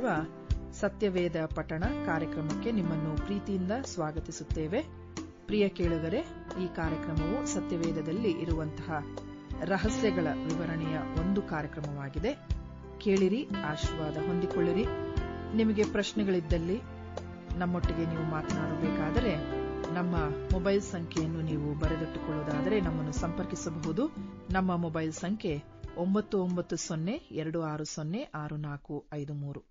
ಮಾಡುತ್ತಿರುವ ಸತ್ಯವೇದ ಪಠಣ ಕಾರ್ಯಕ್ರಮಕ್ಕೆ ನಿಮ್ಮನ್ನು ಪ್ರೀತಿಯಿಂದ ಸ್ವಾಗತಿಸುತ್ತೇವೆ. ಪ್ರಿಯ ಕೇಳುಗರೆ, ಈ ಕಾರ್ಯಕ್ರಮವು ಸತ್ಯವೇದದಲ್ಲಿ ಇರುವಂತಹ ರಹಸ್ಯಗಳ ವಿವರಣೆಯ ಒಂದು ಕಾರ್ಯಕ್ರಮವಾಗಿದೆ. ಕೇಳಿರಿ, ಆಶೀರ್ವಾದ ಹೊಂದಿಕೊಳ್ಳಿರಿ. ನಿಮಗೆ ಪ್ರಶ್ನೆಗಳಿದ್ದಲ್ಲಿ ನಮ್ಮೊಟ್ಟಿಗೆ ನೀವು ಮಾತನಾಡಬೇಕಾದರೆ ನಮ್ಮ ಮೊಬೈಲ್ ಸಂಖ್ಯೆಯನ್ನು ನೀವು ಬರೆದಿಟ್ಟುಕೊಳ್ಳುವುದಾದರೆ ನಮ್ಮನ್ನು ಸಂಪರ್ಕಿಸಬಹುದು. ನಮ್ಮ ಮೊಬೈಲ್ ಸಂಖ್ಯೆ 9920606453.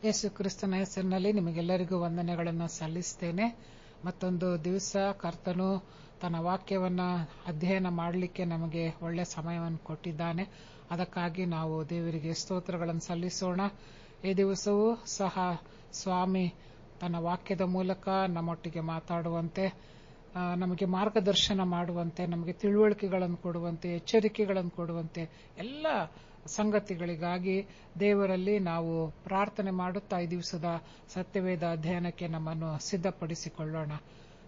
ಯೇಸು ಕ್ರಿಸ್ತನ ಹೆಸರಿನಲ್ಲಿ ನಿಮಗೆಲ್ಲರಿಗೂ ವಂದನೆಗಳನ್ನು ಸಲ್ಲಿಸ್ತೇನೆ. ಮತ್ತೊಂದು ದಿವಸ ಕರ್ತನು ತನ್ನ ವಾಕ್ಯವನ್ನ ಅಧ್ಯಯನ ಮಾಡಲಿಕ್ಕೆ ನಮಗೆ ಒಳ್ಳೆ ಸಮಯವನ್ನು ಕೊಟ್ಟಿದ್ದಾನೆ. ಅದಕ್ಕಾಗಿ ನಾವು ದೇವರಿಗೆ ಸ್ತೋತ್ರಗಳನ್ನು ಸಲ್ಲಿಸೋಣ. ಈ ದಿವಸವೂ ಸಹ ಸ್ವಾಮಿ ತನ್ನ ವಾಕ್ಯದ ಮೂಲಕ ನಮ್ಮೊಟ್ಟಿಗೆ ಮಾತಾಡುವಂತೆ, ನಮಗೆ ಮಾರ್ಗದರ್ಶನ ಮಾಡುವಂತೆ, ನಮಗೆ ತಿಳುವಳಿಕೆಗಳನ್ನು ಕೊಡುವಂತೆ, ಎಚ್ಚರಿಕೆಗಳನ್ನು ಕೊಡುವಂತೆ ಎಲ್ಲ ಸಂಗತಿಗಳಿಗಾಗಿ ದೇವರಲ್ಲಿ ನಾವು ಪ್ರಾರ್ಥನೆ ಮಾಡುತ್ತಾ ಈ ದಿವಸದ ಸತ್ಯವೇದ ಅಧ್ಯಯನಕ್ಕೆ ನಮ್ಮನ್ನು ಸಿದ್ಧಪಡಿಸಿಕೊಳ್ಳೋಣ.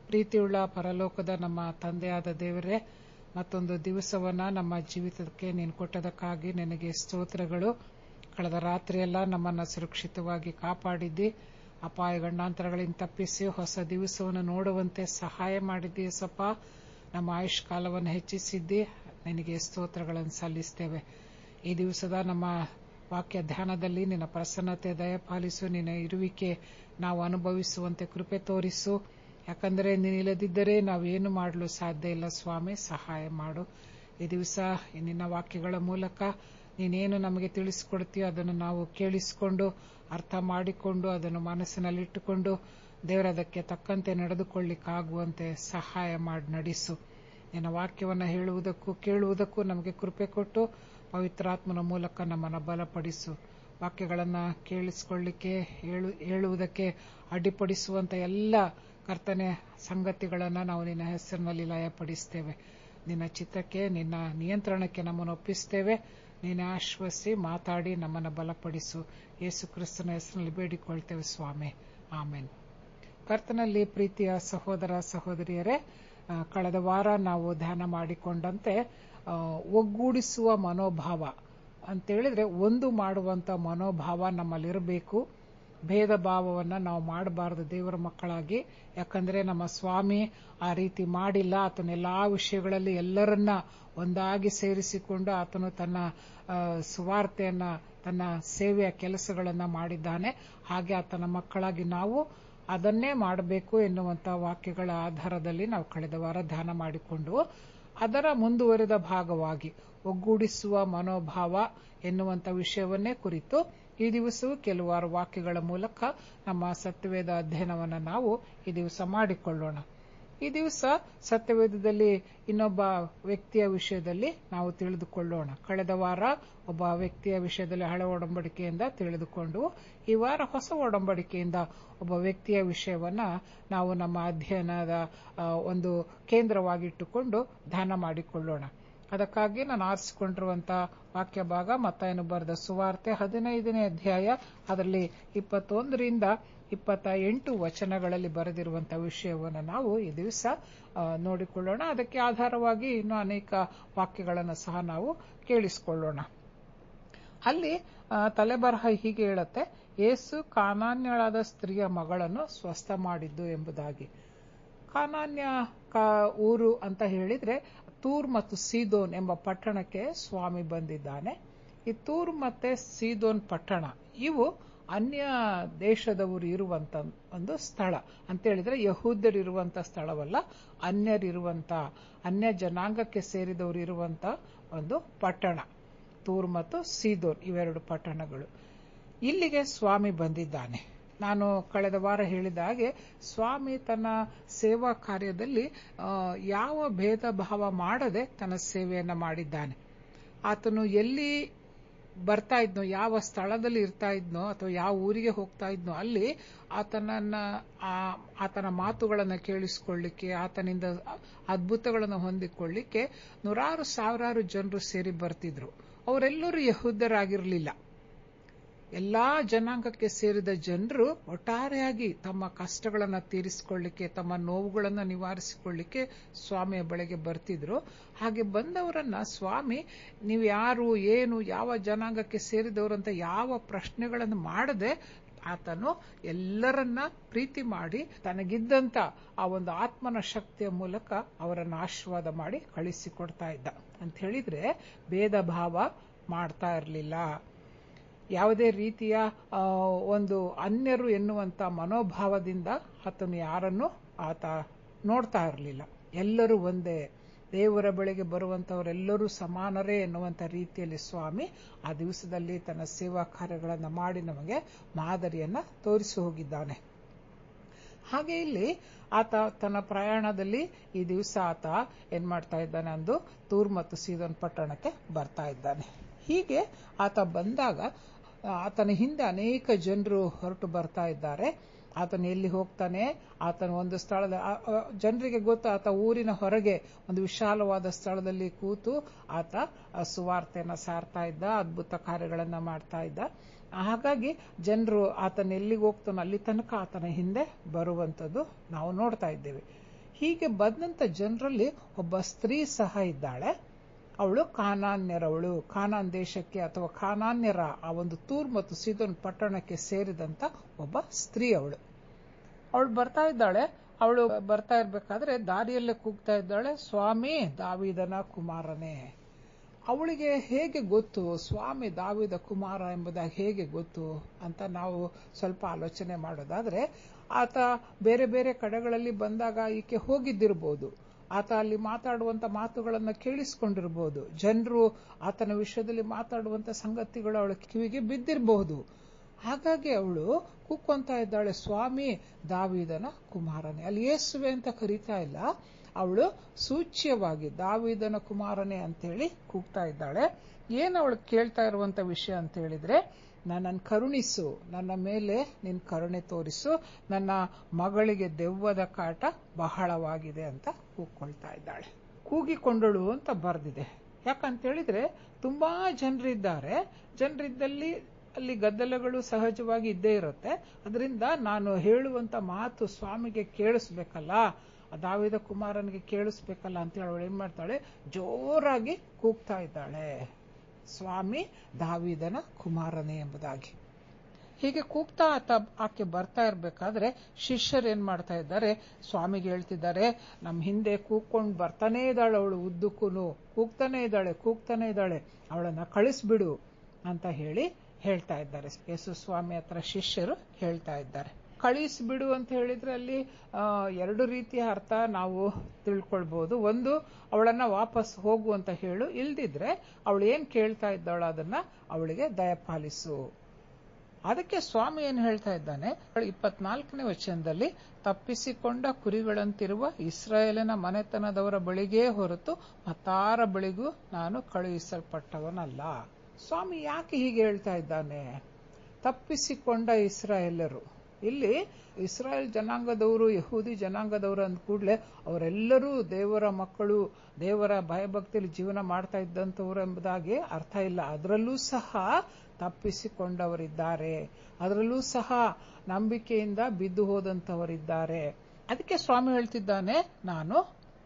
ಪ್ರೀತಿಯುಳ್ಳ ಪರಲೋಕದ ನಮ್ಮ ತಂದೆಯಾದ ದೇವರೇ, ಮತ್ತೊಂದು ದಿವಸವನ್ನ ನಮ್ಮ ಜೀವಿತಕ್ಕೆ ನೀನು ಕೊಟ್ಟದಕ್ಕಾಗಿ ನಿನಗೆ ಸ್ತೋತ್ರಗಳು. ಕಳೆದ ರಾತ್ರಿಯೆಲ್ಲ ನಮ್ಮನ್ನು ಸುರಕ್ಷಿತವಾಗಿ ಕಾಪಾಡಿದ್ದಿ, ಅಪಾಯ ಗಂಡಾಂತರಗಳಿಂದ ತಪ್ಪಿಸಿ ಹೊಸ ದಿವಸವನ್ನು ನೋಡುವಂತೆ ಸಹಾಯ ಮಾಡಿದ್ದಿ. ಸಪ ನಮ್ಮ ಆಯುಷ್ಕಾಲವನ್ನು ಹೆಚ್ಚಿಸಿದ್ದಿ, ನಿನಗೆ ಸ್ತೋತ್ರಗಳನ್ನು ಸಲ್ಲಿಸ್ತೇವೆ. ಈ ದಿವಸದ ನಮ್ಮ ವಾಕ್ಯ ಧ್ಯಾನದಲ್ಲಿ ನಿನ್ನ ಪ್ರಸನ್ನತೆ ದಯಪಾಲಿಸು. ನಿನ್ನ ಇರುವಿಕೆ ನಾವು ಅನುಭವಿಸುವಂತೆ ಕೃಪೆ ತೋರಿಸು. ಯಾಕಂದರೆ ನೀನಿಲ್ಲದಿದ್ದರೆ ನಾವೇನು ಮಾಡಲು ಸಾಧ್ಯ ಇಲ್ಲ. ಸ್ವಾಮಿ, ಸಹಾಯ ಮಾಡು. ಈ ದಿವಸ ನಿನ್ನ ವಾಕ್ಯಗಳ ಮೂಲಕ ನೀನೇನು ನಮಗೆ ತಿಳಿಸಿಕೊಡ್ತೀಯೋ ಅದನ್ನು ನಾವು ಕೇಳಿಸಿಕೊಂಡು ಅರ್ಥ ಮಾಡಿಕೊಂಡು ಅದನ್ನು ಮನಸ್ಸಿನಲ್ಲಿಟ್ಟುಕೊಂಡು ದೇವರದಕ್ಕೆ ತಕ್ಕಂತೆ ನಡೆದುಕೊಳ್ಳಿಕ್ಕಾಗುವಂತೆ ಸಹಾಯ ಮಾಡಿ ನಡೆಸು. ನಿನ್ನ ವಾಕ್ಯವನ್ನು ಹೇಳುವುದಕ್ಕೂ ಕೇಳುವುದಕ್ಕೂ ನಮಗೆ ಕೃಪೆ ಕೊಟ್ಟು ಪವಿತ್ರಾತ್ಮನ ಮೂಲಕ ನಮ್ಮನ್ನು ಬಲಪಡಿಸು. ವಾಕ್ಯಗಳನ್ನು ಕೇಳಿಸಿಕೊಳ್ಳಿಕ್ಕೆ ಹೇಳುವುದಕ್ಕೆ ಅಡ್ಡಿಪಡಿಸುವಂತ ಎಲ್ಲ ಕರ್ತನೆ ಸಂಗತಿಗಳನ್ನು ನಾವು ನಿನ್ನ ಹೆಸರಿನಲ್ಲಿ ಲಯಪಡಿಸ್ತೇವೆ. ನಿನ್ನ ಚಿತ್ತಕ್ಕೆ, ನಿನ್ನ ನಿಯಂತ್ರಣಕ್ಕೆ ನಮ್ಮನ್ನು ಒಪ್ಪಿಸ್ತೇವೆ. ನೀನು ಆಶ್ವಸಿ ಮಾತಾಡಿ ನಮ್ಮನ್ನು ಬಲಪಡಿಸು. ಯೇಸು ಕ್ರಿಸ್ತನ ಹೆಸರಿನಲ್ಲಿ ಬೇಡಿಕೊಳ್ತೇವೆ ಸ್ವಾಮಿ, ಆಮೇನ್. ಕರ್ತನಲ್ಲಿ ಪ್ರೀತಿಯ ಸಹೋದರ ಸಹೋದರಿಯರೇ, ಕಳೆದ ವಾರ ನಾವು ಧ್ಯಾನ ಮಾಡಿಕೊಂಡಂತೆ ಒಗ್ಗೂಡಿಸುವ ಮನೋಭಾವ ಅಂತೇಳಿದ್ರೆ ಒಂದು ಮಾಡುವಂತ ಮನೋಭಾವ ನಮ್ಮಲ್ಲಿರಬೇಕು. ಭೇದ ಭಾವವನ್ನ ನಾವು ಮಾಡಬಾರದು ದೇವರ ಮಕ್ಕಳಾಗಿ. ಯಾಕಂದ್ರೆ ನಮ್ಮ ಸ್ವಾಮಿ ಆ ರೀತಿ ಮಾಡಿಲ್ಲ. ಆತನ ಎಲ್ಲಾ ವಿಷಯಗಳಲ್ಲಿ ಎಲ್ಲರನ್ನ ಒಂದಾಗಿ ಸೇರಿಸಿಕೊಂಡು ಆತನು ತನ್ನ ಸುವಾರ್ತೆಯನ್ನ, ತನ್ನ ಸೇವೆಯ ಕೆಲಸಗಳನ್ನ ಮಾಡಿದ್ದಾನೆ. ಹಾಗೆ ಆತನ ಮಕ್ಕಳಾಗಿ ನಾವು ಅದನ್ನೇ ಮಾಡಬೇಕು ಎನ್ನುವಂತ ವಾಕ್ಯಗಳ ಆಧಾರದಲ್ಲಿ ನಾವು ಕಳೆದ ವಾರ ಧ್ಯಾನ ಮಾಡಿಕೊಂಡು ಅದರ ಮುಂದುವರೆದ ಭಾಗವಾಗಿ ಒಗ್ಗೂಡಿಸುವ ಮನೋಭಾವ ಎನ್ನುವಂತ ವಿಷಯವನ್ನೇ ಕುರಿತು ಈ ದಿವಸವೂ ಕೆಲವಾರು ವಾಕ್ಯಗಳ ಮೂಲಕ ನಮ್ಮ ಸತ್ಯವೇದ ಅಧ್ಯಯನವನ್ನು ನಾವು ಈ ದಿವಸ ಮಾಡಿಕೊಳ್ಳೋಣ. ಈ ದಿವಸ ಸತ್ಯವೇದದಲ್ಲಿ ಇನ್ನೊಬ್ಬ ವ್ಯಕ್ತಿಯ ವಿಷಯದಲ್ಲಿ ನಾವು ತಿಳಿದುಕೊಳ್ಳೋಣ. ಕಳೆದ ವಾರ ಒಬ್ಬ ವ್ಯಕ್ತಿಯ ವಿಷಯದಲ್ಲಿ ಹಳೆ ಒಡಂಬಡಿಕೆಯಿಂದ ತಿಳಿದುಕೊಂಡು ಈ ವಾರ ಹೊಸ ಒಡಂಬಡಿಕೆಯಿಂದ ಒಬ್ಬ ವ್ಯಕ್ತಿಯ ವಿಷಯವನ್ನ ನಾವು ನಮ್ಮ ಅಧ್ಯಯನದ ಒಂದು ಕೇಂದ್ರವಾಗಿಟ್ಟುಕೊಂಡು ಧ್ಯಾನ ಮಾಡಿಕೊಳ್ಳೋಣ. ಅದಕ್ಕಾಗಿ ನಾನು ಆರಿಸಿಕೊಂಡಿರುವಂತಹ ವಾಕ್ಯ ಭಾಗ ಮತ್ತಾಯನು ಬರೆದ ಸುವಾರ್ತೆ 15ನೇ ಅಧ್ಯಾಯ, ಅದರಲ್ಲಿ 21ರಿಂದ 28 ವಚನಗಳಲ್ಲಿ ಬರೆದಿರುವಂತಹ ವಿಷಯವನ್ನು ನಾವು ಈ ದಿವಸ ನೋಡಿಕೊಳ್ಳೋಣ. ಅದಕ್ಕೆ ಆಧಾರವಾಗಿ ಇನ್ನೂ ಅನೇಕ ವಾಕ್ಯಗಳನ್ನು ಸಹ ನಾವು ಕೇಳಿಸಿಕೊಳ್ಳೋಣ. ಅಲ್ಲಿ ತಲೆಬರಹ ಹೀಗೆ ಹೇಳುತ್ತೆ, ಯೇಸು ಕಾನಾನ್ಯಳಾದ ಸ್ತ್ರೀಯ ಮಗಳನ್ನು ಸ್ವಸ್ಥ ಮಾಡಿದ್ದು ಎಂಬುದಾಗಿ. ಕಾನಾನ್ಯ ಊರು ಅಂತ ಹೇಳಿದ್ರೆ ತೂರ್ ಮತ್ತು ಸೀದೋನ್ ಎಂಬ ಪಟ್ಟಣಕ್ಕೆ ಸ್ವಾಮಿ ಬಂದಿದ್ದಾನೆ. ಈ ತೂರ್ ಮತ್ತೆ ಸೀದೋನ್ ಪಟ್ಟಣ ಇವು ಅನ್ಯ ದೇಶದವರು ಇರುವಂತ ಒಂದು ಸ್ಥಳ ಅಂತ ಹೇಳಿದ್ರೆ ಯಹೂದ್ಯರಿರುವಂತ ಸ್ಥಳವಲ್ಲ, ಅನ್ಯರಿರುವಂತ, ಅನ್ಯ ಜನಾಂಗಕ್ಕೆ ಸೇರಿದವರು ಇರುವಂತ ಒಂದು ಪಟ್ಟಣ ತೂರ್ ಮತ್ತು ಸೀದೋನ್, ಇವೆರಡು ಪಟ್ಟಣಗಳು. ಇಲ್ಲಿಗೆ ಸ್ವಾಮಿ ಬಂದಿದ್ದಾನೆ. ನಾನು ಕಳೆದ ವಾರ ಹೇಳಿದ ಹಾಗೆ ಸ್ವಾಮಿ ತನ್ನ ಸೇವಾ ಕಾರ್ಯದಲ್ಲಿ ಯಾವ ಭೇದ ಭಾವ ಮಾಡದೆ ತನ್ನ ಸೇವೆಯನ್ನ ಮಾಡಿದ್ದಾನೆ. ಆತನು ಎಲ್ಲಿ ಬರ್ತಾ ಇದ್ನೋ, ಯಾವ ಸ್ಥಳದಲ್ಲಿ ಇರ್ತಾ ಇದ್ನೋ ಅಥವಾ ಯಾವ ಊರಿಗೆ ಹೋಗ್ತಾ ಇದ್ನೋ ಅಲ್ಲಿ ಆತನ ಮಾತುಗಳನ್ನು ಕೇಳಿಸಿಕೊಳ್ಳಿಕ್ಕೆ, ಆತನಿಂದ ಅದ್ಭುತಗಳನ್ನು ಹೊಂದಿಕೊಳ್ಳಿಕ್ಕೆ ನೂರಾರು ಸಾವಿರಾರು ಜನರು ಸೇರಿ ಬರ್ತಿದ್ರು. ಅವರೆಲ್ಲರೂ ಯಹೂದ್ಯರಾಗಿರ್ಲಿಲ್ಲ. ಎಲ್ಲಾ ಜನಾಂಗಕ್ಕೆ ಸೇರಿದ ಜನರು ಒಟ್ಟಾರೆಯಾಗಿ ತಮ್ಮ ಕಷ್ಟಗಳನ್ನು ತೀರಿಸಿಕೊಳ್ಳಿಕ್ಕೆ, ತಮ್ಮ ನೋವುಗಳನ್ನು ನಿವಾರಿಸಿಕೊಳ್ಳಿಕ್ಕೆ ಸ್ವಾಮಿಯ ಬಳಿಗೆ ಬರ್ತಿದ್ರು. ಹಾಗೆ ಬಂದವರನ್ನ ಸ್ವಾಮಿ ನೀವು ಯಾರು, ಏನು, ಯಾವ ಜನಾಂಗಕ್ಕೆ ಸೇರಿದವರು ಅಂತ ಯಾವ ಪ್ರಶ್ನೆಗಳನ್ನು ಮಾಡದೆ ಆತನು ಎಲ್ಲರನ್ನ ಪ್ರೀತಿ ಮಾಡಿ ತನಗಿದ್ದಂತ ಆ ಒಂದು ಆತ್ಮನ ಶಕ್ತಿಯ ಮೂಲಕ ಅವರನ್ನು ಆಶೀರ್ವಾದ ಮಾಡಿ ಕಳಿಸಿಕೊಡ್ತಾ ಇದ್ದ ಅಂತ ಹೇಳಿದ್ರೆ ಭೇದ ಭಾವ ಮಾಡ್ತಾ ಇರಲಿಲ್ಲ. ಯಾವುದೇ ರೀತಿಯ ಒಂದು ಅನ್ಯರು ಎನ್ನುವಂತ ಮನೋಭಾವದಿಂದ ಆತನು ಯಾರನ್ನು ಆತ ನೋಡ್ತಾ ಇರಲಿಲ್ಲ. ಎಲ್ಲರೂ ಒಂದೇ, ದೇವರ ಬಳಿಗೆ ಬರುವಂತವರೆಲ್ಲರೂ ಸಮಾನರೇ ಎನ್ನುವಂತ ರೀತಿಯಲ್ಲಿ ಸ್ವಾಮಿ ಆ ದಿವಸದಲ್ಲಿ ತನ್ನ ಸೇವಾ ಕಾರ್ಯಗಳನ್ನು ಮಾಡಿ ನಮಗೆ ಮಾದರಿಯನ್ನ ತೋರಿಸಿ ಹೋಗಿದ್ದಾನೆ. ಹಾಗೆ ಇಲ್ಲಿ ಆತ ತನ್ನ ಪ್ರಯಾಣದಲ್ಲಿ ಈ ದಿವಸ ಆತ ಏನ್ ಮಾಡ್ತಾ ಇದ್ದಾನೆ ಅಂದು ತೂರ್ ಮತ್ತು ಸೀದೋನ್ ಪಟ್ಟಣಕ್ಕೆ ಬರ್ತಾ ಇದ್ದಾನೆ. ಹೀಗೆ ಆತ ಬಂದಾಗ ಆತನ ಹಿಂದೆ ಅನೇಕ ಜನರು ಹೊರಟು ಬರ್ತಾ ಇದ್ದಾರೆ. ಆತನು ಎಲ್ಲಿ ಹೋಗ್ತಾನೆ, ಆತನು ಒಂದು ಸ್ಥಳದ ಜನರಿಗೆ ಗೊತ್ತು, ಆತ ಊರಿನ ಹೊರಗೆ ಒಂದು ವಿಶಾಲವಾದ ಸ್ಥಳದಲ್ಲಿ ಕೂತು ಆತ ಸುವಾರ್ತೆಯನ್ನ ಸಾರ್ತಾ ಇದ್ದ, ಅದ್ಭುತ ಕಾರ್ಯಗಳನ್ನ ಮಾಡ್ತಾ ಇದ್ದ. ಹಾಗಾಗಿ ಜನರು ಆತನ ಎಲ್ಲಿಗೆ ಹೋಗ್ತಾನೋ ಅಲ್ಲಿ ತನಕ ಆತನ ಹಿಂದೆ ಬರುವಂತದ್ದು ನಾವು ನೋಡ್ತಾ ಇದ್ದೇವೆ. ಹೀಗೆ ಬಂದಂತ ಜನರಲ್ಲಿ ಒಬ್ಬ ಸ್ತ್ರೀ ಸಹ ಇದ್ದಾಳೆ. ಅವಳು ಕಾನಾನ್ಯರವಳು, ಕಾನಾನ್ ದೇಶಕ್ಕೆ ಅಥವಾ ಕಾನಾನ್ಯರ ಆ ಒಂದು ತೂರ್ ಮತ್ತು ಸೀದೋನ್ ಪಟ್ಟಣಕ್ಕೆ ಸೇರಿದಂತ ಒಬ್ಬ ಸ್ತ್ರೀ ಅವಳು ಬರ್ತಾ ಇದ್ದಾಳೆ. ಅವಳು ಬರ್ತಾ ಇರ್ಬೇಕಾದ್ರೆ ದಾರಿಯಲ್ಲೇ ಕೂಗ್ತಾ ಇದ್ದಾಳೆ, ಸ್ವಾಮಿ ದಾವೀದನ ಕುಮಾರನೇ. ಅವಳಿಗೆ ಹೇಗೆ ಗೊತ್ತು ಸ್ವಾಮಿ ದಾವೀದ ಕುಮಾರ ಎಂಬುದಾಗಿ ಹೇಗೆ ಗೊತ್ತು ಅಂತ ನಾವು ಸ್ವಲ್ಪ ಆಲೋಚನೆ ಮಾಡೋದಾದ್ರೆ, ಆತ ಬೇರೆ ಬೇರೆ ಕಡೆಗಳಲ್ಲಿ ಬಂದಾಗ ಈಕೆ ಹೋಗಿದ್ದಿರಬಹುದು, ಆತ ಅಲ್ಲಿ ಮಾತಾಡುವಂತ ಮಾತುಗಳನ್ನು ಕೇಳಿಸಿಕೊಂಡಿರಬಹುದು, ಜನರು ಆತನ ವಿಷಯದಲ್ಲಿ ಮಾತಾಡುವಂತ ಸಂಗತಿಗಳು ಅವಳ ಕಿವಿಗೆ ಬಿದ್ದಿರಬಹುದು. ಹಾಗಾಗಿ ಅವಳು ಕೂಕ್ಕೊಂತ ಇದ್ದಾಳೆ, ಸ್ವಾಮಿ ದಾವೀದನ ಕುಮಾರನೇ. ಅಲ್ಲಿ ಯೇಸುವೆ ಅಂತ ಕರೀತಾ ಇಲ್ಲ, ಅವಳು ಸೂಚ್ಯವಾಗಿ ದಾವೀದನ ಕುಮಾರನೇ ಅಂತೇಳಿ ಕೂಗ್ತಾ ಇದ್ದಾಳೆ. ಏನು ಅವಳು ಕೇಳ್ತಾ ಇರುವಂತ ವಿಷಯ ಅಂತ ಹೇಳಿದ್ರೆ, ನನ್ನನ್ನು ಕರುಣಿಸು, ನನ್ನ ಮೇಲೆ ನಿನ್ ಕರುಣೆ ತೋರಿಸು, ನನ್ನ ಮಗಳಿಗೆ ದೆವ್ವದ ಕಾಟ ಬಹಳವಾಗಿದೆ ಅಂತ ಕೂಗ್ಕೊಳ್ತಾ ಇದ್ದಾಳೆ. ಕೂಗಿಕೊಂಡಳು ಅಂತ ಬರೆದಿದೆ. ಯಾಕಂತ ಹೇಳಿದ್ರೆ ತುಂಬಾ ಜನರಿದ್ದಾರೆ, ಜನರಿದ್ದಲ್ಲಿ ಅಲ್ಲಿ ಗದ್ದಲಗಳು ಸಹಜವಾಗಿ ಇದ್ದೇ ಇರುತ್ತೆ. ಅದರಿಂದ ನಾನು ಹೇಳುವಂತ ಮಾತು ಸ್ವಾಮಿಗೆ ಕೇಳಿಸ್ಬೇಕಲ್ಲ, ದಾವೀದ ಕುಮಾರನಿಗೆ ಕೇಳಿಸ್ಬೇಕಲ್ಲ ಅಂತ ಅವಳು ಏನ್ ಮಾಡ್ತಾಳೆ, ಜೋರಾಗಿ ಕೂಗ್ತಾ ಇದ್ದಾಳೆ, ಸ್ವಾಮಿ ದಾವೀದನ ಕುಮಾರನೇ ಎಂಬುದಾಗಿ. ಹೀಗೆ ಕೂಗ್ತಾ ಆಕೆ ಬರ್ತಾ ಇರ್ಬೇಕಾದ್ರೆ ಶಿಷ್ಯರು ಏನ್ ಮಾಡ್ತಾ ಇದ್ದಾರೆ, ಸ್ವಾಮಿಗೆ ಹೇಳ್ತಿದ್ದಾರೆ, ನಮ್ ಹಿಂದೆ ಕೂಗ್ಕೊಂಡು ಬರ್ತಾನೆ ಇದ್ದಾಳೆ ಅವಳು, ಉದ್ದಕ್ಕೂನು ಕೂಗ್ತಾನೆ ಇದ್ದಾಳೆ, ಅವಳನ್ನ ಕಳಿಸ್ಬಿಡು ಅಂತ ಹೇಳ್ತಾ ಇದ್ದಾರೆ. ಯೇಸು ಸ್ವಾಮಿ ಹತ್ರ ಶಿಷ್ಯರು ಹೇಳ್ತಾ ಇದ್ದಾರೆ. ಕಳಿಸ್ಬಿಡು ಅಂತ ಹೇಳಿದ್ರೆ ಅಲ್ಲಿ ಎರಡು ರೀತಿಯ ಅರ್ಥ ನಾವು ತಿಳ್ಕೊಳ್ಬಹುದು. ಒಂದು, ಅವಳನ್ನ ವಾಪಸ್ ಹೋಗು ಅಂತ ಹೇಳು, ಇಲ್ದಿದ್ರೆ ಅವಳು ಏನ್ ಕೇಳ್ತಾ ಇದ್ದಾಳೋ ಅದನ್ನ ಅವಳಿಗೆ ದಯಪಾಲಿಸು. ಅದಕ್ಕೆ ಸ್ವಾಮಿ ಏನ್ ಹೇಳ್ತಾ ಇದ್ದಾನೆ, 24ನೇ ವಚನದಲ್ಲಿ, ತಪ್ಪಿಸಿಕೊಂಡ ಕುರಿಗಳಂತಿರುವ ಇಸ್ರಾಯೇಲಿನ ಮನೆತನದವರ ಬಳಿಗೇ ಹೊರತು ಮತ್ತಾರ ಬಳಿಗೂ ನಾನು ಕಳುಹಿಸಲ್ಪಟ್ಟವನಲ್ಲ. ಸ್ವಾಮಿ ಯಾಕೆ ಹೀಗೆ ಹೇಳ್ತಾ ಇದ್ದಾನೆ? ತಪ್ಪಿಸಿಕೊಂಡ ಇಸ್ರಾಯೇಲರು, ಇಲ್ಲಿ ಇಸ್ರಾಯೇಲ್ ಜನಾಂಗದವರು, ಯಹೂದಿ ಜನಾಂಗದವರು ಅಂದ ಕೂಡಲೇ ಅವರೆಲ್ಲರೂ ದೇವರ ಮಕ್ಕಳು, ದೇವರ ಭಯಭಕ್ತಿಯಲ್ಲಿ ಜೀವನ ಮಾಡ್ತಾ ಇದ್ದಂಥವ್ರು ಎಂಬುದಾಗಿ ಅರ್ಥ ಇಲ್ಲ. ಅದರಲ್ಲೂ ಸಹ ತಪ್ಪಿಸಿಕೊಂಡವರಿದ್ದಾರೆ, ಅದರಲ್ಲೂ ಸಹ ನಂಬಿಕೆಯಿಂದ ಬಿದ್ದು ಹೋದಂಥವರಿದ್ದಾರೆ. ಅದಕ್ಕೆ ಸ್ವಾಮಿ ಹೇಳ್ತಿದ್ದಾನೆ, ನಾನು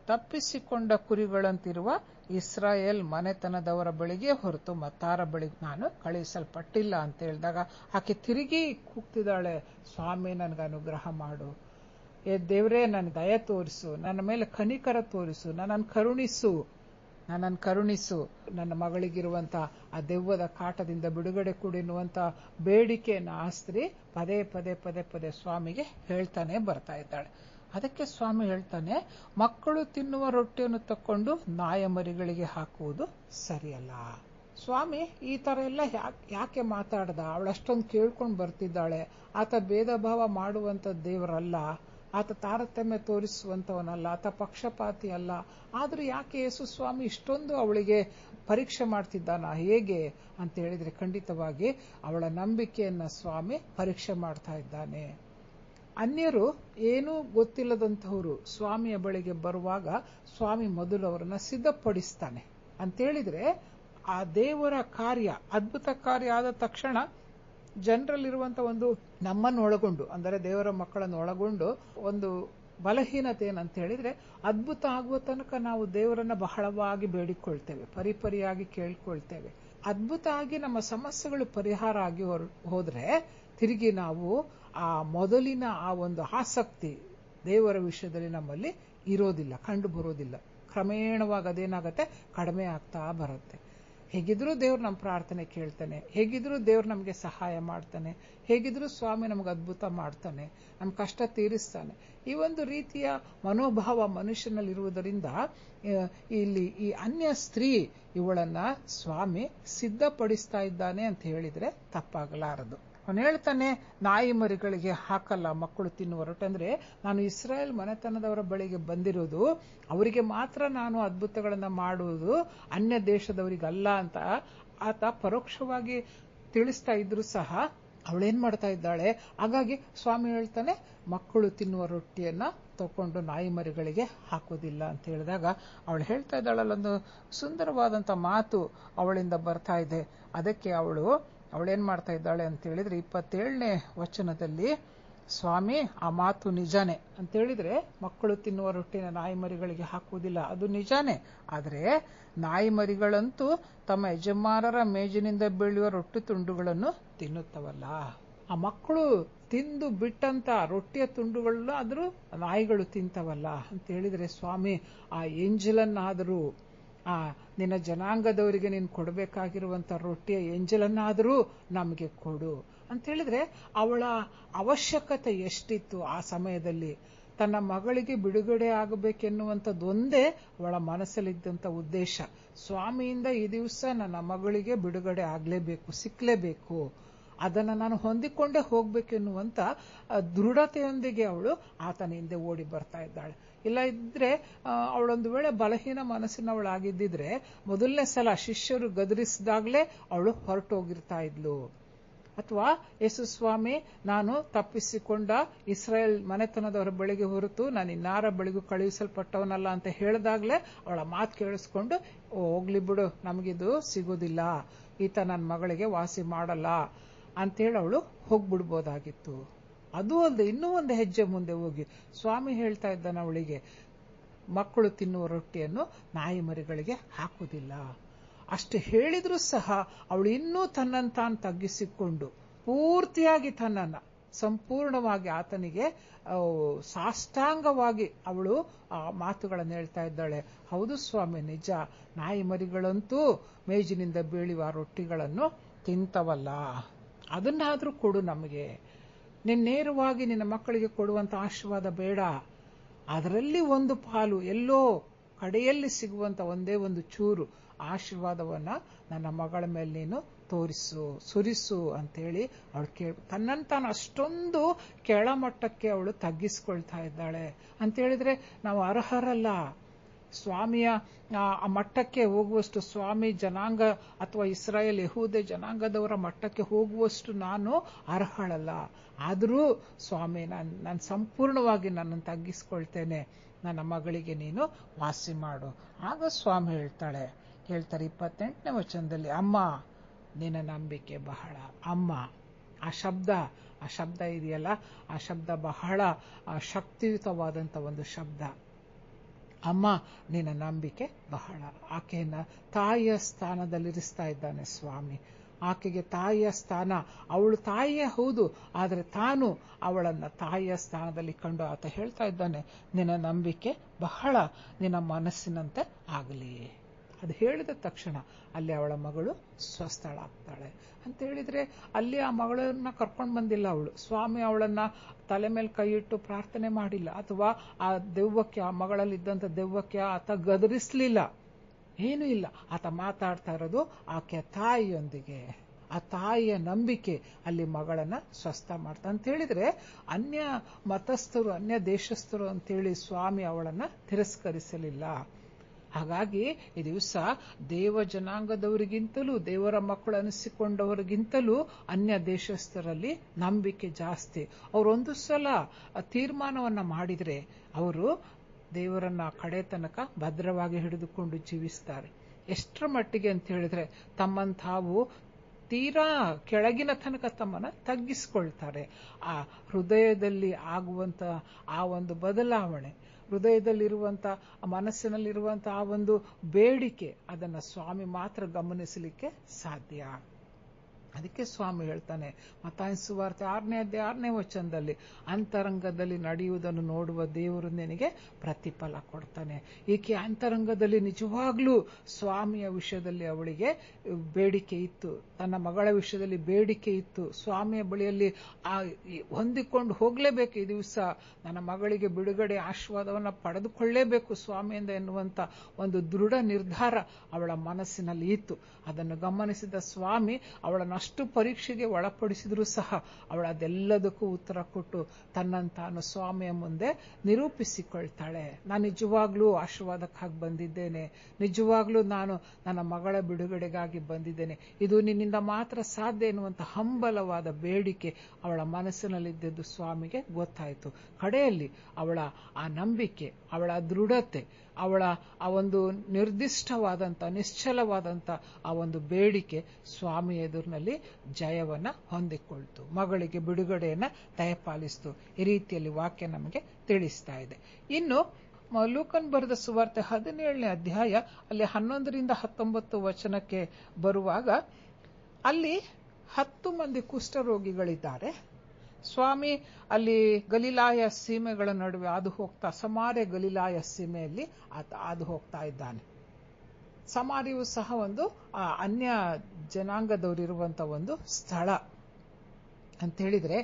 ತಪ್ಪಿಸಿಕೊಂಡ ಕುರಿಗಳಂತಿರುವ ಇಸ್ರಾಯೇಲ್ ಮನೆತನದವರ ಬಳಿಗೆ ಹೊರತು ಮತ್ತಾರ ಬಳಿಗೆ ನಾನು ಕಳುಹಿಸಲ್ಪಟ್ಟಿಲ್ಲ ಅಂತ ಹೇಳಿದಾಗ ಆಕೆ ತಿರುಗಿ ಕೂಗ್ತಿದ್ದಾಳೆ, ಸ್ವಾಮಿ ನನಗೆ ಅನುಗ್ರಹ ಮಾಡು, ದೇವರೇ ನನಗೆ ದಯ ತೋರಿಸು, ನನ್ನ ಮೇಲೆ ಕನಿಕರ ತೋರಿಸು, ನನ್ನನ್ನು ಕರುಣಿಸು, ನನ್ನ ಮಗಳಿಗಿರುವಂತ ಆ ದೆವ್ವದ ಕಾಟದಿಂದ ಬಿಡುಗಡೆ ಕೊಡು ಎನ್ನುವಂತ ಬೇಡಿಕೆಯನ್ನು ಆ ಸ್ತ್ರೀ ಪದೇ ಪದೇ ಪದೇ ಪದೇ ಸ್ವಾಮಿಗೆ ಹೇಳ್ತಾನೆ ಬರ್ತಾ ಇದ್ದಾಳೆ. ಅದಕ್ಕೆ ಸ್ವಾಮಿ ಹೇಳ್ತಾನೆ, ಮಕ್ಕಳು ತಿನ್ನುವ ರೊಟ್ಟಿಯನ್ನು ತಕ್ಕೊಂಡು ನಾಯಮರಿಗಳಿಗೆ ಹಾಕುವುದು ಸರಿಯಲ್ಲ. ಸ್ವಾಮಿ ಈ ತರ ಎಲ್ಲ ಯಾಕೆ ಮಾತಾಡ್ದ? ಅವಳಷ್ಟೊಂದು ಕೇಳ್ಕೊಂಡು ಬರ್ತಿದ್ದಾಳೆ. ಆತ ಭೇದ ಭಾವ ಮಾಡುವಂತ ದೇವರಲ್ಲ, ಆತ ತಾರತಮ್ಯ ತೋರಿಸುವಂತವನಲ್ಲ, ಆತ ಪಕ್ಷಪಾತಿ ಅಲ್ಲ. ಆದ್ರೂ ಯಾಕೆ ಯೇಸು ಸ್ವಾಮಿ ಇಷ್ಟೊಂದು ಅವಳಿಗೆ ಪರೀಕ್ಷೆ ಮಾಡ್ತಿದ್ದಾನ ಹೇಗೆ ಅಂತ ಹೇಳಿದ್ರೆ, ಖಂಡಿತವಾಗಿ ಅವಳ ನಂಬಿಕೆಯನ್ನ ಸ್ವಾಮಿ ಪರೀಕ್ಷೆ ಮಾಡ್ತಾ ಇದ್ದಾನೆ. ಅನ್ಯರು ಏನೂ ಗೊತ್ತಿಲ್ಲದಂತಹವರು ಸ್ವಾಮಿಯ ಬಳಿಗೆ ಬರುವಾಗ ಸ್ವಾಮಿ ಮೊದಲು ಅವರನ್ನ ಸಿದ್ಧಪಡಿಸ್ತಾನೆ ಅಂತೇಳಿದ್ರೆ, ಆ ದೇವರ ಕಾರ್ಯ, ಅದ್ಭುತ ಕಾರ್ಯ ಆದ ತಕ್ಷಣ ಜನರಲ್ಲಿರುವಂತ ಒಂದು ನಮ್ಮನ್ನು ಒಳಗೊಂಡು, ಅಂದರೆ ದೇವರ ಮಕ್ಕಳನ್ನು ಒಳಗೊಂಡು ಒಂದು ಬಲಹೀನತೆ ಏನಂತ ಹೇಳಿದ್ರೆ, ಅದ್ಭುತ ಆಗುವ ತನಕ ನಾವು ದೇವರನ್ನ ಬಹಳವಾಗಿ ಬೇಡಿಕೊಳ್ತೇವೆ, ಪರಿಪರಿಯಾಗಿ ಕೇಳ್ಕೊಳ್ತೇವೆ. ಅದ್ಭುತ ಆಗಿ ನಮ್ಮ ಸಮಸ್ಯೆಗಳು ಪರಿಹಾರ ಆಗಿ ಹೋದ್ರೆ ತಿರುಗಿ ನಾವು ಆ ಮೊದಲಿನ ಆ ಒಂದು ಆಸಕ್ತಿ ದೇವರ ವಿಷಯದಲ್ಲಿ ನಮ್ಮಲ್ಲಿ ಇರೋದಿಲ್ಲ, ಕಂಡು ಬರೋದಿಲ್ಲ. ಕ್ರಮೇಣವಾಗಿ ಅದೇನಾಗತ್ತೆ, ಕಡಿಮೆ ಆಗ್ತಾ ಬರುತ್ತೆ. ಹೇಗಿದ್ರೂ ದೇವ್ರು ನಮ್ಮ ಪ್ರಾರ್ಥನೆ ಕೇಳ್ತಾನೆ, ಹೇಗಿದ್ರೂ ದೇವ್ರು ನಮಗೆ ಸಹಾಯ ಮಾಡ್ತಾನೆ, ಹೇಗಿದ್ರೂ ಸ್ವಾಮಿ ನಮಗೆ ಅದ್ಭುತ ಮಾಡ್ತಾನೆ, ನಮ್ಮ ಕಷ್ಟ ತೀರಿಸ್ತಾನೆ. ಈ ಒಂದು ರೀತಿಯ ಮನೋಭಾವ ಮನುಷ್ಯನಲ್ಲಿರುವುದರಿಂದ ಇಲ್ಲಿ ಈ ಅನ್ಯ ಸ್ತ್ರೀ ಇವಳನ್ನ ಸ್ವಾಮಿ ಸಿದ್ಧಪಡಿಸ್ತಾ ಇದ್ದಾನೆ ಅಂತ ಹೇಳಿದ್ರೆ ತಪ್ಪಾಗಲಾರದು. ಅವನು ಹೇಳ್ತಾನೆ, ನಾಯಿ ಮರಿಗಳಿಗೆ ಹಾಕಲ್ಲ ಮಕ್ಕಳು ತಿನ್ನುವ ರೊಟ್ಟಿ. ಅಂದ್ರೆ ನಾನು ಇಸ್ರಾಯೇಲ್ ಮನೆತನದವರ ಬಳಿಗೆ ಬಂದಿರೋದು ಅವರಿಗೆ ಮಾತ್ರ ನಾನು ಅದ್ಭುತಗಳನ್ನ ಮಾಡುವುದು, ಅನ್ಯ ದೇಶದವರಿಗಲ್ಲ ಅಂತ ಆತ ಪರೋಕ್ಷವಾಗಿ ತಿಳಿಸ್ತಾ ಇದ್ರು ಸಹ ಅವಳೇನ್ ಮಾಡ್ತಾ ಇದ್ದಾಳೆ. ಹಾಗಾಗಿ ಸ್ವಾಮಿ ಹೇಳ್ತಾನೆ, ಮಕ್ಕಳು ತಿನ್ನುವ ರೊಟ್ಟಿಯನ್ನ ತಕೊಂಡು ನಾಯಿ ಮರಿಗಳಿಗೆ ಹಾಕೋದಿಲ್ಲ ಅಂತ ಹೇಳಿದಾಗ ಅವಳು ಹೇಳ್ತಾ ಇದ್ದಾಳಲ್ಲೊಂದು ಸುಂದರವಾದಂತ ಮಾತು ಅವಳಿಂದ ಬರ್ತಾ ಇದೆ. ಅದಕ್ಕೆ ಅವಳೇನ್ ಮಾಡ್ತಾ ಇದ್ದಾಳೆ ಅಂತ ಹೇಳಿದ್ರೆ 27ನೇ ವಚನದಲ್ಲಿ, ಸ್ವಾಮಿ ಆ ಮಾತು ನಿಜಾನೇ ಅಂತ ಹೇಳಿದ್ರೆ, ಮಕ್ಕಳು ತಿನ್ನುವ ರೊಟ್ಟಿನ ನಾಯಿ ಮರಿಗಳಿಗೆ ಹಾಕುವುದಿಲ್ಲ, ಅದು ನಿಜಾನೇ. ಆದ್ರೆ ನಾಯಿ ಮರಿಗಳಂತೂ ತಮ್ಮ ಯಜಮಾನರ ಮೇಜಿನಿಂದ ಬೀಳುವ ರೊಟ್ಟಿ ತುಂಡುಗಳನ್ನು ತಿನ್ನುತ್ತವಲ್ಲ. ಆ ಮಕ್ಕಳು ತಿಂದು ಬಿಟ್ಟಂತ ರೊಟ್ಟಿಯ ತುಂಡುಗಳನ್ನ ಆದ್ರೂ ನಾಯಿಗಳು ತಿಂತವಲ್ಲ ಅಂತ ಹೇಳಿದ್ರೆ, ಸ್ವಾಮಿ ಆ ಎಂಜಲನ್ನಾದರೂ, ನಿನ್ನ ಜನಾಂಗದವರಿಗೆ ನೀನು ಕೊಡಬೇಕಾಗಿರುವಂತ ರೊಟ್ಟಿಯ ಎಂಜಲನ್ನಾದರೂ ನಮಗೆ ಕೊಡು ಅಂತ ಹೇಳಿದ್ರೆ, ಅವಳ ಅವಶ್ಯಕತೆ ಎಷ್ಟಿತ್ತು ಆ ಸಮಯದಲ್ಲಿ. ತನ್ನ ಮಗಳಿಗೆ ಬಿಡುಗಡೆ ಆಗಬೇಕೆನ್ನುವಂಥದ್ದೊಂದೇ ಅವಳ ಮನಸ್ಸಲ್ಲಿದ್ದಂಥ ಉದ್ದೇಶ. ಸ್ವಾಮಿಯಿಂದ ಈ ದಿವಸ ನನ್ನ ಮಗಳಿಗೆ ಬಿಡುಗಡೆ ಆಗ್ಲೇಬೇಕು, ಸಿಕ್ಲೇಬೇಕು, ಅದನ್ನ ನಾನು ಹೊಂದಿಕೊಂಡೇ ಹೋಗ್ಬೇಕೆನ್ನುವಂತ ದೃಢತೆಯೊಂದಿಗೆ ಅವಳು ಆತನ ಹಿಂದೆ ಓಡಿ ಬರ್ತಾ ಇದ್ದಾಳೆ. ಇಲ್ಲ ಇದ್ರೆ ಅವಳೊಂದು ವೇಳೆ ಬಲಹೀನ ಮನಸ್ಸಿನವಳಾಗಿದ್ದಿದ್ರೆ ಮೊದಲನೇ ಸಲ ಶಿಷ್ಯರು ಗದರಿಸಿದಾಗ್ಲೇ ಅವಳು ಹೊರಟೋಗಿರ್ತಾ ಇದ್ಲು. ಅಥವಾ ಯೇಸು ಸ್ವಾಮಿ ನಾನು ತಪ್ಪಿಸಿಕೊಂಡ ಇಸ್ರಾಯೇಲ್ ಮನೆತನದವರ ಬಳಿಗೆ ಹೊರತು ನಾನು ಇನ್ನಾರ ಬಳಿಗೂ ಕಳುಹಿಸಲ್ಪಟ್ಟವನಲ್ಲ ಅಂತ ಹೇಳಿದಾಗ್ಲೇ ಅವಳ ಮಾತು ಕೇಳಿಸ್ಕೊಂಡು, ಹೋಗ್ಲಿ ಬಿಡು, ನಮಗಿದು ಸಿಗೋದಿಲ್ಲ, ಈತ ನನ್ನ ಮಗಳಿಗೆ ವಾಸಿ ಮಾಡಲ್ಲ ಅಂತೇಳಿ ಅವಳು ಹೋಗ್ಬಿಡ್ಬೋದಾಗಿತ್ತು. ಅದು ಅಲ್ಲದೆ ಇನ್ನೂ ಒಂದು ಹೆಜ್ಜೆ ಮುಂದೆ ಹೋಗಿ ಸ್ವಾಮಿ ಹೇಳ್ತಾ ಇದ್ದಾನೆ ಅವಳಿಗೆ, ಮಕ್ಕಳು ತಿನ್ನುವ ರೊಟ್ಟಿಯನ್ನು ನಾಯಿ ಮರಿಗಳಿಗೆ ಹಾಕುವುದಿಲ್ಲ. ಅಷ್ಟು ಹೇಳಿದ್ರೂ ಸಹ ಅವಳು ಇನ್ನೂ ತನ್ನನ್ನು ತಾನು ತಗ್ಗಿಸಿಕೊಂಡು ಪೂರ್ತಿಯಾಗಿ ತನ್ನನ್ನ ಸಂಪೂರ್ಣವಾಗಿ ಆತನಿಗೆ ಸಾಷ್ಟಾಂಗವಾಗಿ ಅವಳು ಆ ಮಾತುಗಳನ್ನು ಹೇಳ್ತಾ ಇದ್ದಾಳೆ. ಹೌದು ಸ್ವಾಮಿ, ನಿಜ, ನಾಯಿ ಮರಿಗಳಂತೂ ಮೇಜಿನಿಂದ ಬೀಳುವ ರೊಟ್ಟಿಗಳನ್ನು ತಿಂತವಲ್ಲ, ಅದನ್ನಾದ್ರೂ ಕೊಡು ನಮಗೆ. ನೀನು ನೇರವಾಗಿ ನಿನ್ನ ಮಕ್ಕಳಿಗೆ ಕೊಡುವಂತ ಆಶೀರ್ವಾದ ಬೇಡ, ಅದರಲ್ಲಿ ಒಂದು ಪಾಲು, ಎಲ್ಲೋ ಕಡೆಯಲ್ಲಿ ಸಿಗುವಂತ ಒಂದೇ ಒಂದು ಚೂರು ಆಶೀರ್ವಾದವನ್ನ ನನ್ನ ಮಗಳ ಮೇಲೆ ನೀನು ತೋರಿಸು, ಸುರಿಸು ಅಂತೇಳಿ ಅವಳು ತನ್ನನ್ನು ತಾನು ಅಷ್ಟೊಂದು ಕೆಳಮಟ್ಟಕ್ಕೆ ಅವಳು ತಗ್ಗಿಸ್ಕೊಳ್ತಾ ಇದ್ದಾಳೆ. ಅಂತ ಹೇಳಿದ್ರೆ ನಾವು ಅರ್ಹರಲ್ಲ ಸ್ವಾಮಿಯ ಆ ಮಟ್ಟಕ್ಕೆ ಹೋಗುವಷ್ಟು. ಸ್ವಾಮಿ ಜನಾಂಗ ಅಥವಾ ಇಸ್ರಾಯೇಲ್ ಯಹೂದ ಜನಾಂಗದವರ ಮಟ್ಟಕ್ಕೆ ಹೋಗುವಷ್ಟು ನಾನು ಅರ್ಹಳಲ್ಲ. ಆದರೂ ಸ್ವಾಮಿ, ನಾನು ಸಂಪೂರ್ಣವಾಗಿ ನನ್ನನ್ನು ತಗ್ಗಿಸ್ಕೊಳ್ತೇನೆ, ನನ್ನ ಮಗಳಿಗೆ ನೀನು ವಾಸಿ ಮಾಡು. ಆಗ ಸ್ವಾಮಿ ಹೇಳ್ತಾರೆ 28ನೇ ವಚನದಲ್ಲಿ, ಅಮ್ಮ ನಿನ್ನ ನಂಬಿಕೆ ಬಹಳ. ಅಮ್ಮ, ಆ ಶಬ್ದ ಇದೆಯಲ್ಲ, ಆ ಶಬ್ದ ಬಹಳ ಶಕ್ತಿಯುತವಾದಂತ ಒಂದು ಶಬ್ದ. ಅಮ್ಮ ನಿನ್ನ ನಂಬಿಕೆ ಬಹಳ. ಆಕೆಯನ್ನ ತಾಯಿಯ ಸ್ಥಾನದಲ್ಲಿರಿಸ್ತಾ ಇದ್ದಾನೆ ಸ್ವಾಮಿ. ಆಕೆಗೆ ತಾಯಿಯ ಸ್ಥಾನ, ಅವಳು ತಾಯಿಯೇ ಹೌದು, ಆದರೆ ತಾನು ಅವಳನ್ನ ತಾಯಿಯ ಸ್ಥಾನದಲ್ಲಿ ಕಂಡು ಆತ ಹೇಳ್ತಾ ಇದ್ದಾನೆ, ನಿನ್ನ ನಂಬಿಕೆ ಬಹಳ, ನಿನ್ನ ಮನಸ್ಸಿನಂತೆ ಆಗಲಿ. ಅದು ಹೇಳಿದ ತಕ್ಷಣ ಅಲ್ಲಿ ಅವಳ ಮಗಳು ಸ್ವಸ್ಥಳಾಗ್ತಾಳೆ. ಅಂತ ಹೇಳಿದ್ರೆ ಅಲ್ಲಿ ಆ ಮಗಳನ್ನ ಕರ್ಕೊಂಡು ಬಂದಿಲ್ಲ ಅವಳು. ಸ್ವಾಮಿ ಅವಳನ್ನ ತಲೆ ಮೇಲೆ ಕೈ ಇಟ್ಟು ಪ್ರಾರ್ಥನೆ ಮಾಡಿಲ್ಲ, ಅಥವಾ ಆ ದೆವ್ವಕ್ಕೆ, ಆ ಮಗಳಲ್ಲಿದ್ದಂಥ ದೆವ್ವಕ್ಕೆ ಆತ ಗದರಿಸ್ಲಿಲ್ಲ, ಏನೂ ಇಲ್ಲ. ಆತ ಮಾತಾಡ್ತಾ ಇರೋದು ಆಕೆಯ ತಾಯಿಯೊಂದಿಗೆ. ಆ ತಾಯಿಯ ನಂಬಿಕೆ ಅಲ್ಲಿ ಮಗಳನ್ನ ಸ್ವಸ್ಥ ಮಾಡ್ತಾ. ಅಂತ ಹೇಳಿದ್ರೆ ಅನ್ಯ ಮತಸ್ಥರು, ಅನ್ಯ ದೇಶಸ್ಥರು ಅಂತೇಳಿ ಸ್ವಾಮಿ ಅವಳನ್ನ ತಿರಸ್ಕರಿಸಲಿಲ್ಲ. ಹಾಗಾಗಿ ಈ ದಿವಸ ದೇವ ಜನಾಂಗದವರಿಗಿಂತಲೂ, ದೇವರ ಮಕ್ಕಳು ಅನಿಸಿಕೊಂಡವರಿಗಿಂತಲೂ ಅನ್ಯ ದೇಶಸ್ಥರಲ್ಲಿ ನಂಬಿಕೆ ಜಾಸ್ತಿ. ಅವರೊಂದು ಸಲ ತೀರ್ಮಾನವನ್ನ ಮಾಡಿದ್ರೆ ಅವರು ದೇವರನ್ನ ಕಡೆ ತನಕ ಭದ್ರವಾಗಿ ಹಿಡಿದುಕೊಂಡು ಜೀವಿಸ್ತಾರೆ. ಎಷ್ಟರ ಮಟ್ಟಿಗೆ ಅಂತ ಹೇಳಿದ್ರೆ ತಮ್ಮನ್ನು ತಾವು ತೀರಾ ಕೆಳಗಿನ ತನಕ ತಮ್ಮನ್ನ ತಗ್ಗಿಸ್ಕೊಳ್ತಾರೆ. ಆ ಹೃದಯದಲ್ಲಿ ಆಗುವಂತ ಆ ಒಂದು ಬದಲಾವಣೆ, ಹೃದಯದಲ್ಲಿರುವಂತ ಮನಸ್ಸಿನಲ್ಲಿರುವಂತ ಆ ಒಂದು ಬೇಡಿಕೆ, ಅದನ್ನ ಸ್ವಾಮಿ ಮಾತ್ರ ಗಮನಿಸಲಿಕ್ಕೆ ಸಾಧ್ಯ. ಅದಕ್ಕೆ ಸ್ವಾಮಿ ಹೇಳ್ತಾನೆ ಮತ್ತಾಯನ ಸುವಾರ್ತೆ 6ನೇ ಅಧ್ಯಾಯ 6ನೇ ವಚನದಲ್ಲಿ, ಅಂತರಂಗದಲ್ಲಿ ನಡೆಯುವುದನ್ನು ನೋಡುವ ದೇವರು ನಿನಗೆ ಪ್ರತಿಫಲ ಕೊಡ್ತಾನೆ. ಈಕೆ ಅಂತರಂಗದಲ್ಲಿ ನಿಜವಾಗ್ಲೂ ಸ್ವಾಮಿಯ ವಿಷಯದಲ್ಲಿ ಅವಳಿಗೆ ಬೇಡಿಕೆ ಇತ್ತು, ತನ್ನ ಮಗಳ ವಿಷಯದಲ್ಲಿ ಬೇಡಿಕೆ ಇತ್ತು. ಸ್ವಾಮಿಯ ಬಳಿಯಲ್ಲಿ ಹೊಂದಿಕೊಂಡು ಹೋಗ್ಲೇಬೇಕು, ಈ ದಿವಸ ನನ್ನ ಮಗಳಿಗೆ ಬಿಡುಗಡೆ ಆಶೀರ್ವಾದವನ್ನ ಪಡೆದುಕೊಳ್ಳೇಬೇಕು ಸ್ವಾಮಿಯಿಂದ ಎನ್ನುವಂತ ಒಂದು ದೃಢ ನಿರ್ಧಾರ ಅವಳ ಮನಸ್ಸಿನಲ್ಲಿ ಇತ್ತು. ಅದನ್ನು ಗಮನಿಸಿದ ಸ್ವಾಮಿ ಅವಳನ್ನು ಅಷ್ಟು ಪರೀಕ್ಷೆಗೆ ಒಳಪಡಿಸಿದ್ರು ಸಹ ಅವಳು ಅದೆಲ್ಲದಕ್ಕೂ ಉತ್ತರ ಕೊಟ್ಟು ತನ್ನಂತಾನು ಸ್ವಾಮಿಯ ಮುಂದೆ ನಿರೂಪಿಸಿಕೊಳ್ತಾಳೆ. ನಾನು ನಿಜವಾಗ್ಲೂ ಆಶೀರ್ವಾದಕ್ಕಾಗಿ ಬಂದಿದ್ದೇನೆ, ನಿಜವಾಗ್ಲೂ ನಾನು ನನ್ನ ಮಗಳ ಬಿಡುಗಡೆಗಾಗಿ ಬಂದಿದ್ದೇನೆ, ಇದು ನಿನ್ನಿಂದ ಮಾತ್ರ ಸಾಧ್ಯ ಎನ್ನುವಂತ ಹಂಬಲವಾದ ಬೇಡಿಕೆ ಅವಳ ಮನಸ್ಸಿನಲ್ಲಿದ್ದದ್ದು ಸ್ವಾಮಿಗೆ ಗೊತ್ತಾಯಿತು. ಕಡೆಯಲ್ಲಿ ಅವಳ ಆ ನಂಬಿಕೆ, ಅವಳ ದೃಢತೆ, ಅವಳ ಆ ಒಂದು ನಿರ್ದಿಷ್ಟವಾದಂತ ನಿಶ್ಚಲವಾದಂತ ಆ ಒಂದು ಬೇಡಿಕೆ ಸ್ವಾಮಿ ಎದುರಿನಲ್ಲಿ ಜಯವನ್ನ ಹೊಂದಿಕೊಳ್ತು, ಮಗಳಿಗೆ ಬಿಡುಗಡೆಯನ್ನ ದಯಪಾಲಿಸ್ತು. ಈ ರೀತಿಯಲ್ಲಿ ವಾಕ್ಯ ನಮಗೆ ತಿಳಿಸ್ತಾ ಇದೆ. ಇನ್ನು ಲೂಕನ್ ಬರೆದ ಸುವಾರ್ತೆ 17ನೇ ಅಧ್ಯಾಯ ಅಲ್ಲಿ 11ರಿಂದ 19 ವಚನಕ್ಕೆ ಬರುವಾಗ, ಅಲ್ಲಿ 10 ಮಂದಿ ಕುಷ್ಠರೋಗಿಗಳಿದ್ದಾರೆ. ಸ್ವಾಮಿ ಅಲ್ಲಿ ಗಲಿಲಾಯ ಸೀಮೆಗಳ ನಡುವೆ ಹಾದು ಹೋಗ್ತಾ, ಸಮಾರ್ಯ ಗಲಿಲಾಯ ಸೀಮೆಯಲ್ಲಿ ಆತ ಹಾದು ಹೋಗ್ತಾ ಇದ್ದಾನೆ. ಸಮಾರ್ಯವು ಸಹ ಒಂದು ಅನ್ಯ ಜನಾಂಗದವರಿರುವಂತ ಒಂದು ಸ್ಥಳ ಅಂತ ಹೇಳಿದ್ರೆ,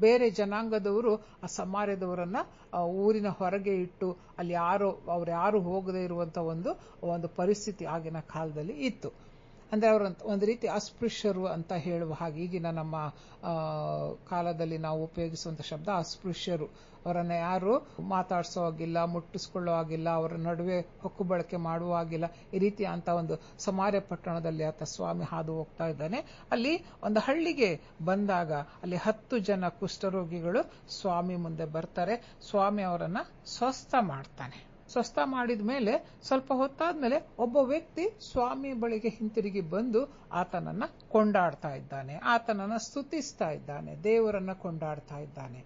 ಬೇರೆ ಜನಾಂಗದವರು ಆ ಸಮಾರ್ಯದವರನ್ನ ಊರಿನ ಹೊರಗೆ ಇಟ್ಟು ಅಲ್ಲಿ ಅವ್ರು ಯಾರು ಹೋಗದೆ ಇರುವಂತ ಒಂದು ಪರಿಸ್ಥಿತಿ ಆಗಿನ ಕಾಲದಲ್ಲಿ ಇತ್ತು. ಅಂದ್ರೆ ಅವರ ಒಂದು ರೀತಿ ಅಸ್ಪೃಶ್ಯರು ಅಂತ ಹೇಳುವ ಹಾಗೆ, ಈಗಿನ ನಮ್ಮ ಕಾಲದಲ್ಲಿ ನಾವು ಉಪಯೋಗಿಸುವಂತ ಶಬ್ದ ಅಸ್ಪೃಶ್ಯರು. ಅವರನ್ನ ಯಾರು ಮಾತಾಡಿಸೋ ಆಗಿಲ್ಲ, ಮುಟ್ಟಿಸ್ಕೊಳ್ಳೋ ಆಗಿಲ್ಲ, ಅವರ ನಡುವೆ ಹೊಕ್ಕು ಬಳಕೆ ಮಾಡುವ ಆಗಿಲ್ಲ. ಈ ರೀತಿ ಅಂತ ಒಂದು ಸಮಾರ್ಯ ಪಟ್ಟಣದಲ್ಲಿ ಆತ ಸ್ವಾಮಿ ಹಾದು ಹೋಗ್ತಾ ಇದ್ದಾನೆ. ಅಲ್ಲಿ ಒಂದು ಹಳ್ಳಿಗೆ ಬಂದಾಗ ಅಲ್ಲಿ 10 ಜನ ಕುಷ್ಠರೋಗಿಗಳು ಸ್ವಾಮಿ ಮುಂದೆ ಬರ್ತಾರೆ. ಸ್ವಾಮಿ ಅವರನ್ನ ಸ್ವಸ್ಥ ಮಾಡ್ತಾನೆ. ಸ್ವಸ್ಥ ಮಾಡಿದ ಮೇಲೆ ಸ್ವಲ್ಪ ಹೊತ್ತಾದ್ಮೇಲೆ ಒಬ್ಬ ವ್ಯಕ್ತಿ ಸ್ವಾಮಿ ಬಳಿಗೆ ಹಿಂತಿರುಗಿ ಬಂದು ಆತನನ್ನ ಕೊಂಡಾಡ್ತಾ ಇದ್ದಾನೆ, ಆತನನ್ನ ಸ್ತುತಿಸ್ತಾ ಇದ್ದಾನೆ, ದೇವರನ್ನ ಕೊಂಡಾಡ್ತಾ ಇದ್ದಾನೆ.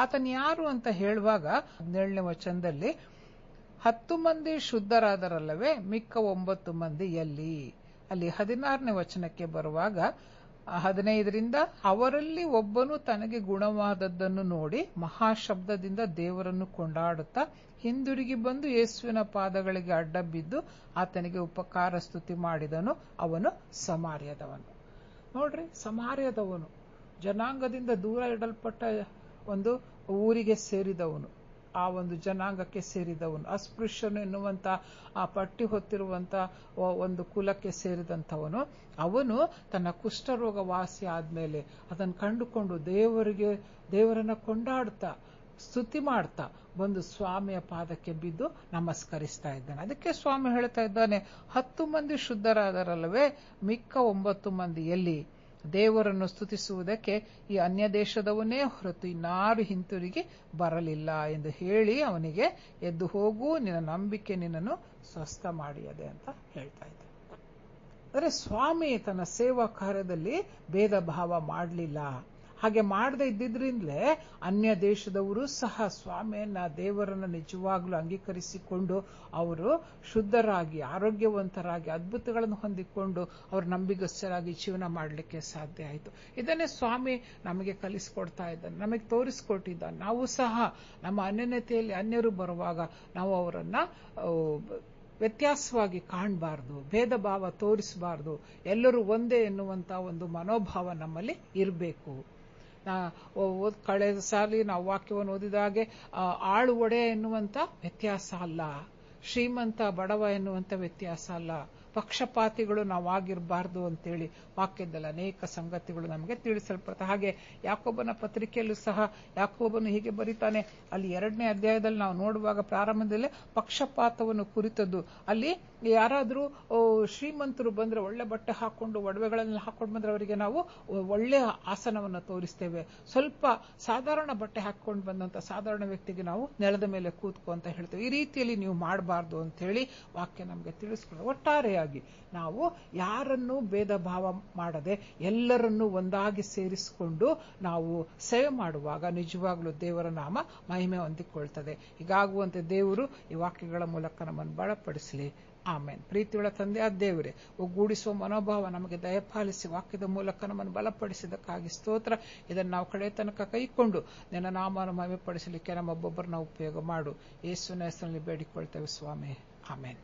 ಆತನ ಯಾರು ಅಂತ ಹೇಳುವಾಗ 17ನೇ ವಚನದಲ್ಲಿ 10 ಮಂದಿ ಶುದ್ಧರಾದರಲ್ಲವೇ, ಮಿಕ್ಕ 9 ಮಂದಿ ಎಲ್ಲಿ? ಅಲ್ಲಿ 16ನೇ ವಚನಕ್ಕೆ ಬರುವಾಗ 15ರಿಂದ, ಅವರಲ್ಲಿ ಒಬ್ಬನು ತನಗೆ ಗುಣವಾದದ್ದನ್ನು ನೋಡಿ ಮಹಾಶಬ್ದದಿಂದ ದೇವರನ್ನು ಕೊಂಡಾಡುತ್ತಾ ಹಿಂದಿರುಗಿ ಬಂದು ಯೇಸುವಿನ ಪಾದಗಳಿಗೆ ಅಡ್ಡ ಬಿದ್ದು ಆತನಿಗೆ ಉಪಕಾರ ಸ್ತುತಿ ಮಾಡಿದನು. ಅವನು ಸಮಾರ್ಯದವನು. ನೋಡ್ರಿ, ಸಮಾರ್ಯದವನು, ಜನಾಂಗದಿಂದ ದೂರ ಇಡಲ್ಪಟ್ಟ ಒಂದು ಊರಿಗೆ ಸೇರಿದವನು, ಆ ಒಂದು ಜನಾಂಗಕ್ಕೆ ಸೇರಿದವನು, ಅಸ್ಪೃಶ್ಯನು ಎನ್ನುವಂತ ಆ ಪಟ್ಟಿ ಹೊತ್ತಿರುವಂತ ಒಂದು ಕುಲಕ್ಕೆ ಸೇರಿದಂಥವನು. ಅವನು ತನ್ನ ಕುಷ್ಠರೋಗ ವಾಸಿ ಆದ್ಮೇಲೆ ಅದನ್ನು ಕಂಡುಕೊಂಡು ದೇವರನ್ನ ಕೊಂಡಾಡ್ತಾ ಸ್ತುತಿ ಮಾಡ್ತಾ ಬಂದು ಸ್ವಾಮಿಯ ಪಾದಕ್ಕೆ ಬಿದ್ದು ನಮಸ್ಕರಿಸ್ತಾ ಇದ್ದಾನೆ. ಅದಕ್ಕೆ ಸ್ವಾಮಿ ಹೇಳ್ತಾ ಇದ್ದಾನೆ, 10 ಮಂದಿ ಶುದ್ಧರಾದರಲ್ಲವೇ, ಮಿಕ್ಕ 9 ಮಂದಿ ಎಲ್ಲಿ? ದೇವರನ್ನು ಸ್ತುತಿಸುವುದಕ್ಕೆ ಈ ಅನ್ಯ ದೇಶದವನೇ ಹೊರತು ಇನ್ನಾರು ಹಿಂತಿರುಗಿ ಬರಲಿಲ್ಲ ಎಂದು ಹೇಳಿ ಅವನಿಗೆ, ಎದ್ದು ಹೋಗು, ನಿನ್ನ ನಂಬಿಕೆ ನಿನ್ನನ್ನು ಸ್ವಸ್ಥ ಮಾಡಿಯದೆ ಅಂತ ಹೇಳ್ತಾ ಇದ್ದ. ಆದರೆ ಸ್ವಾಮಿ ತನ್ನ ಸೇವಾ ಕಾರ್ಯದಲ್ಲಿ ಭೇದ ಭಾವ ಮಾಡಲಿಲ್ಲ. ಹಾಗೆ ಮಾಡದೇ ಇದ್ದಿದ್ರಿಂದಲೇ ಅನ್ಯ ದೇಶದವರು ಸಹ ಸ್ವಾಮಿಯನ್ನ, ದೇವರನ್ನ ನಿಜವಾಗ್ಲೂ ಅಂಗೀಕರಿಸಿಕೊಂಡು ಅವರು ಶುದ್ಧರಾಗಿ, ಆರೋಗ್ಯವಂತರಾಗಿ, ಅದ್ಭುತಗಳನ್ನು ಹೊಂದಿಕೊಂಡು ಅವರು ನಂಬಿಗಸ್ತರಾಗಿ ಜೀವನ ಮಾಡಲಿಕ್ಕೆ ಸಾಧ್ಯ ಆಯಿತು. ಇದನ್ನೇ ಸ್ವಾಮಿ ನಮಗೆ ಕಲಿಸ್ಕೊಡ್ತಾ ಇದ್ದಾನೆ, ನಮಗೆ ತೋರಿಸ್ಕೊಟ್ಟಿದ್ದಾನೆ. ನಾವು ಸಹ ನಮ್ಮ ಅನ್ಯನ್ಯತೆಯಲ್ಲಿ ಅನ್ಯರು ಬರುವಾಗ ನಾವು ಅವರನ್ನ ವ್ಯತ್ಯಾಸವಾಗಿ ಕಾಣಬಾರ್ದು, ಭೇದ ಭಾವ ತೋರಿಸಬಾರ್ದು, ಎಲ್ಲರೂ ಒಂದೇ ಎನ್ನುವಂತ ಒಂದು ಮನೋಭಾವ ನಮ್ಮಲ್ಲಿ ಇರಬೇಕು. ಕಳೆದ ಸಾರಿ ನಾವು ವಾಕ್ಯವನ್ನು ಓದಿದಾಗೆ ಆಳು ಒಡೆಯ ಎನ್ನುವಂತ ವ್ಯತ್ಯಾಸ ಅಲ್ಲ, ಶ್ರೀಮಂತ ಬಡವ ಎನ್ನುವಂತ ವ್ಯತ್ಯಾಸ ಅಲ್ಲ, ಪಕ್ಷಪಾತಿಗಳು ನಾವಾಗಿರಬಾರ್ದು ಅಂತೇಳಿ ವಾಕ್ಯದಲ್ಲಿ ಅನೇಕ ಸಂಗತಿಗಳು ನಮಗೆ ತಿಳಿಸಲ್ಪಡುತ್ತೆ. ಹಾಗೆ ಯಾಕೋಬನ ಪತ್ರಿಕೆಯಲ್ಲೂ ಸಹ ಯಾಕೋಬನು ಹೀಗೆ ಬರೀತಾನೆ, ಅಲ್ಲಿ 2ನೇ ಅಧ್ಯಾಯದಲ್ಲಿ ನಾವು ನೋಡುವಾಗ ಪ್ರಾರಂಭದಲ್ಲಿ ಪಕ್ಷಪಾತವನ್ನು ಕುರಿತದ್ದು, ಅಲ್ಲಿ ಯಾರಾದರೂ ಶ್ರೀಮಂತರು ಬಂದ್ರೆ ಒಳ್ಳೆ ಬಟ್ಟೆ ಹಾಕೊಂಡು ಒಡವೆಗಳನ್ನ ಹಾಕೊಂಡು ಬಂದ್ರೆ ಅವರಿಗೆ ನಾವು ಒಳ್ಳೆಯ ಆಸನವನ್ನು ತೋರಿಸ್ತೇವೆ. ಸ್ವಲ್ಪ ಸಾಧಾರಣ ಬಟ್ಟೆ ಹಾಕೊಂಡು ಬಂದಂತ ಸಾಧಾರಣ ವ್ಯಕ್ತಿಗೆ ನಾವು ನೆಲದ ಮೇಲೆ ಕೂತ್ಕೊ ಅಂತ ಹೇಳ್ತೇವೆ. ಈ ರೀತಿಯಲ್ಲಿ ನೀವು ಮಾಡಬಾರ್ದು ಅಂತ ಹೇಳಿ ವಾಕ್ಯ ನಮಗೆ ತಿಳಿಸ್ಕೊಳ್ಳೋದು. ಒಟ್ಟಾರೆಯಾಗಿ ನಾವು ಯಾರನ್ನೂ ಭೇದ ಭಾವ ಮಾಡದೆ ಎಲ್ಲರನ್ನೂ ಒಂದಾಗಿ ಸೇರಿಸಿಕೊಂಡು ನಾವು ಸೇವೆ ಮಾಡುವಾಗ ನಿಜವಾಗ್ಲೂ ದೇವರ ನಾಮ ಮಹಿಮೆ ಹೊಂದಿಕೊಳ್ತದೆ. ಹೀಗಾಗುವಂತೆ ದೇವರು ಈ ವಾಕ್ಯಗಳ ಮೂಲಕ ನಮ್ಮನ್ನು ಬಲಪಡಿಸಲಿ. ಆಮೇನ್. ಪ್ರೀತಿಯುಳ್ಳ ತಂದೆಯಾದ ದೇವರೇ, ಒಗ್ಗೂಡಿಸುವ ಮನೋಭಾವ ನಮಗೆ ದಯಪಾಲಿಸಿ ವಾಕ್ಯದ ಮೂಲಕ ನಮ್ಮನ್ನು ಬಲಪಡಿಸಿದ್ದಕ್ಕಾಗಿ ಸ್ತೋತ್ರ. ಇದನ್ನು ನಾವು ಕಡೆ ತನಕ ಕೈಕೊಂಡು ನಿನ್ನ ನಾಮವನ್ನು ಮಹಿಮೆಪಡಿಸಲಿಕ್ಕೆ ನಮ್ಮೊಬ್ಬೊಬ್ಬರನ್ನ ಉಪಯೋಗ ಮಾಡು. ಯೇಸುವಿನ ಹೆಸರಿನಲ್ಲಿ ಬೇಡಿಕೊಳ್ತೇವೆ ಸ್ವಾಮಿ. ಆಮೇನ್.